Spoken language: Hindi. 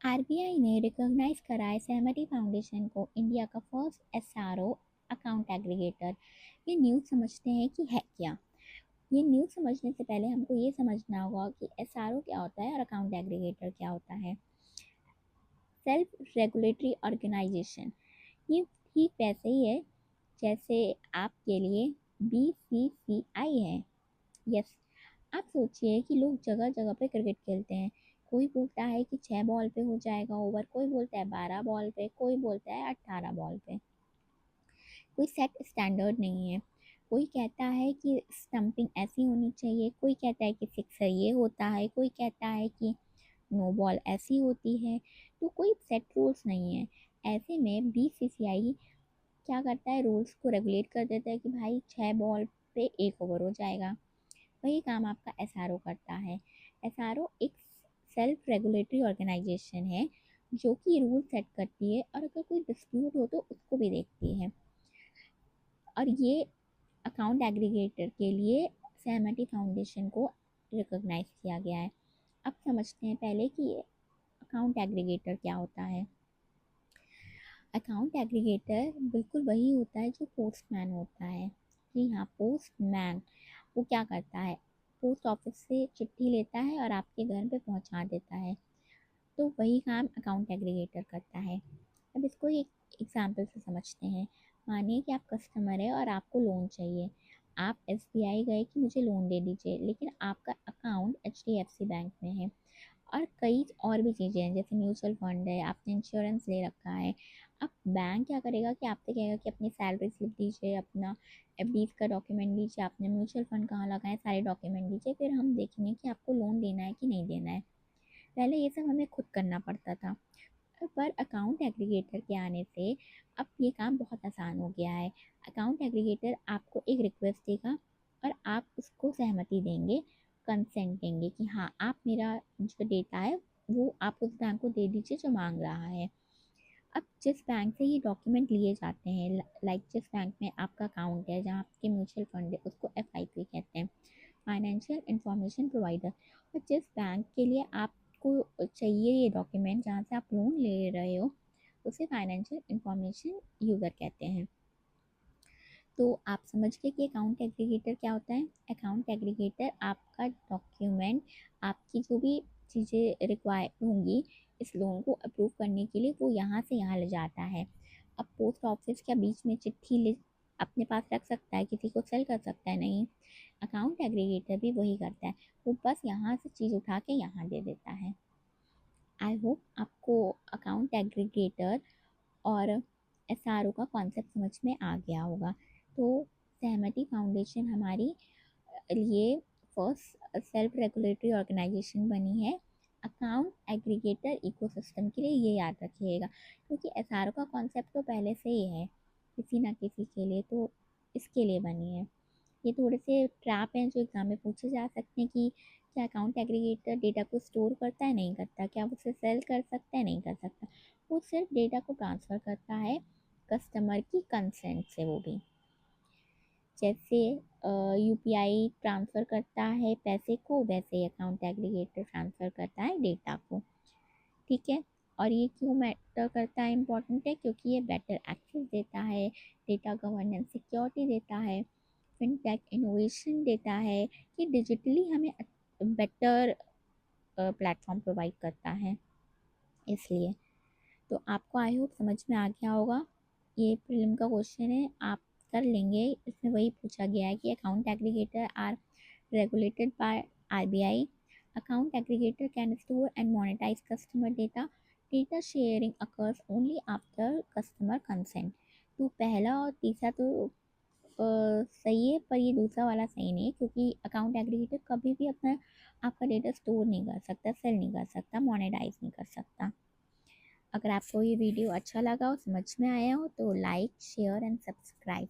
आरबीआई ने रिकॉग्नाइज करा है सहमति फाउंडेशन को इंडिया का फर्स्ट एसआरओ अकाउंट एग्रीगेटर। ये न्यूज़ समझते हैं कि है क्या। ये न्यूज़ समझने से पहले हमको ये समझना होगा कि एसआरओ क्या होता है और अकाउंट एग्रीगेटर क्या होता है। सेल्फ रेगुलेटरी ऑर्गेनाइजेशन, ये ठीक वैसे ही है जैसे आपके लिए बीसीसीआई है। यस, आप सोचिए कि लोग जगह जगह पे क्रिकेट खेलते हैं। कोई बोलता है कि 6 बॉल पे हो जाएगा ओवर, कोई बोलता है 12 बॉल पे, कोई बोलता है 18 बॉल पे। कोई सेट स्टैंडर्ड नहीं है। कोई कहता है कि स्टंपिंग ऐसी होनी चाहिए, कोई कहता है कि सिक्सर ये होता है, कोई कहता है कि नो बॉल ऐसी होती है। तो कोई सेट रूल्स नहीं है। ऐसे में बीसीसीआई क्या करता है, रूल्स को रेगुलेट कर देता है कि भाई 6 बॉल पे 1 ओवर हो जाएगा। वही काम आपका एसआरओ करता है। एसआरओ एक सेल्फ रेगुलेटरी ऑर्गेनाइजेशन है जो कि रूल सेट करती है और अगर कोई डिस्प्यूट हो तो उसको भी देखती है। और ये अकाउंट एग्रीगेटर के लिए सहमति फाउंडेशन को रिकॉग्नाइज किया गया है। अब समझते हैं पहले कि अकाउंट एग्रीगेटर क्या होता है। अकाउंट एग्रीगेटर बिल्कुल वही होता है जो पोस्टमैन होता है। जी हाँ, पोस्टमैन। वो क्या करता है, पोस्ट ऑफिस से चिट्ठी लेता है और आपके घर पे पहुंचा देता है। तो वही काम अकाउंट एग्रीगेटर करता है। अब इसको एक एग्जांपल से समझते हैं। मानिए कि आप कस्टमर है और आपको लोन चाहिए। आप एसबीआई गए कि मुझे लोन दे दीजिए, लेकिन आपका अकाउंट एचडीएफसी बैंक में है और कई और भी चीज़ें हैं जैसे म्यूचुअल फंड है, आपने इंश्योरेंस ले रखा है। अब बैंक क्या करेगा कि आपसे कहेगा कि अपनी सैलरी स्लिप दीजिए, अपना एफडीज का डॉक्यूमेंट दीजिए, आपने म्यूचुअल फंड कहाँ लगाए सारे डॉक्यूमेंट दीजिए, फिर हम देखेंगे कि आपको लोन देना है कि नहीं देना है। पहले ये सब हमें खुद करना पड़ता था, पर अकाउंट एग्रीगेटर के आने से अब ये काम बहुत आसान हो गया है। अकाउंट एग्रीगेटर आपको एक रिक्वेस्ट देगा और आप उसको सहमति देंगे, कंसेंट देंगे कि हाँ आप मेरा जो डेटा है वो आप उस बैंक को दे दीजिए जो मांग रहा है। अब जिस बैंक से ये डॉक्यूमेंट लिए जाते हैं, लाइक जिस बैंक में आपका अकाउंट है, जहाँ आपके म्यूचुअल फंड है, उसको एफआईपी कहते हैं, फाइनेंशियल इंफॉर्मेशन प्रोवाइडर। और जिस बैंक के लिए आपको चाहिए ये डॉक्यूमेंट, जहाँ से आप लोन ले रहे हो, उसे फाइनेंशियल इंफॉर्मेशन यूज़र कहते हैं। तो आप समझ गए कि अकाउंट एग्रीगेटर क्या होता है। अकाउंट एग्रीगेटर आपका डॉक्यूमेंट, आपकी जो भी चीज़ें रिक्वायर होंगी इस लोन को अप्रूव करने के लिए, वो यहाँ से यहाँ ले जाता है। अब पोस्ट ऑफिस क्या बीच में चिट्ठी ले अपने पास रख सकता है, किसी को सेल कर सकता है? नहीं। अकाउंट एग्रीगेटर भी वही करता है, वो बस यहाँ से चीज़ उठा के यहाँ दे देता है। आई होप आपको अकाउंट एग्रीगेटर और एसआरओ का कॉन्सेप्ट समझ में आ गया होगा। तो सहमति फाउंडेशन हमारी लिए फर्स्ट सेल्फ रेगुलेटरी ऑर्गेनाइजेशन बनी है अकाउंट एग्रीगेटर इकोसिस्टम के लिए। ये याद रखिएगा, क्योंकि एसआरओ का कॉन्सेप्ट तो पहले से ही है किसी ना किसी के लिए, तो इसके लिए बनी है। ये थोड़े से ट्रैप हैं जो एग्जाम में पूछे जा सकते हैं कि क्या अकाउंट एग्रीगेटर डेटा को स्टोर करता है? नहीं करता। क्या वो उसे सेल कर सकता है? नहीं कर सकता। वो सिर्फ डेटा को ट्रांसफ़र करता है कस्टमर की कंसेंट से, वो भी जैसे यूपीआई ट्रांसफ़र करता है पैसे को, वैसे ही अकाउंट एग्रीगेटर ट्रांसफ़र करता है डेटा को। ठीक है। और ये क्यों मैटर करता है, इम्पोर्टेंट है, क्योंकि ये बेटर एक्सेस देता है, डेटा गवर्नेंस सिक्योरिटी देता है, फिनटेक इनोवेशन देता है, कि डिजिटली हमें बेटर प्लेटफॉर्म प्रोवाइड करता है। इसलिए तो आपको आई होप समझ में आ गया होगा। ये प्रीलिम का क्वेश्चन है, आप कर लेंगे। इसमें वही पूछा गया है कि account aggregator are regulated by RBI. Account aggregator can store and monetize customer data. Data sharing occurs only after customer consent. तो पहला और तीसरा तो सही है, पर ये दूसरा वाला सही नहीं है, क्योंकि अकाउंट एग्रीगेटर कभी भी अपना आपका डेटा स्टोर नहीं कर सकता, सेल नहीं कर सकता, मोनेटाइज नहीं कर सकता। अगर आपको ये वीडियो अच्छा लगा हो, समझ में आया हो, तो लाइक शेयर एंड सब्सक्राइब।